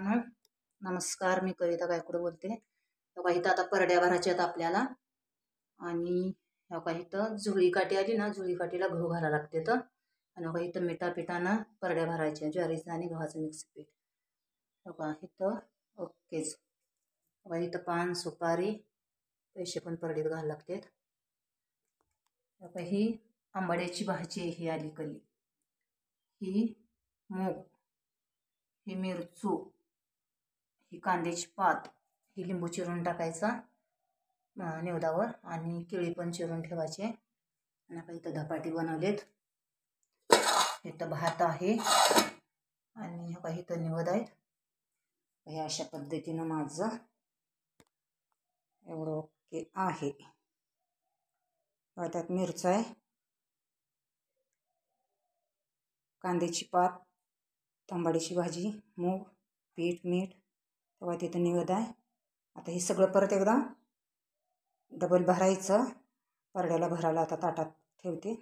नमस्कार, मी कविता गायकवाड बोलते. बघा इथं आता परड्या भरायच्या आहेत आपल्याला. आणि बघा इथं जुळी काठी आली ना, जुळी काठीला गहू घालायला लागते. तर आणि बघा इथं पिठानं परड्या भरायच्या, ज्वारीचं आणि गव्हाचं मिक्स पीठ. बघा इथं ओकेच. बघा इथं पान, सुपारी, पैसे पण परडीत घालायला लागतात. बघा ही आंबाड्याची भाजी ही आली कली, ही मूग, ही मिरचू, ही कांद्याची पात, ही लिंबू चिरून टाकायचा निवदावर, आणि केळी पण चिरून ठेवायचे. आणि आता इथं धपाटे बनवलेत. इथं भात आहे आणि इथं निवद आहेत. हे अशा पद्धतीनं माझं एवढं ओके आहे. त्यात मिरचा आहे, कांद्याची पात, तांबाडीची भाजी, मूग, पीठ, मीठ. तेव्हा तिथं निवद आहे. आता हे सगळं परत एकदा डबल भरायचं. परड्याला भरायला आता ताटात ठेवते.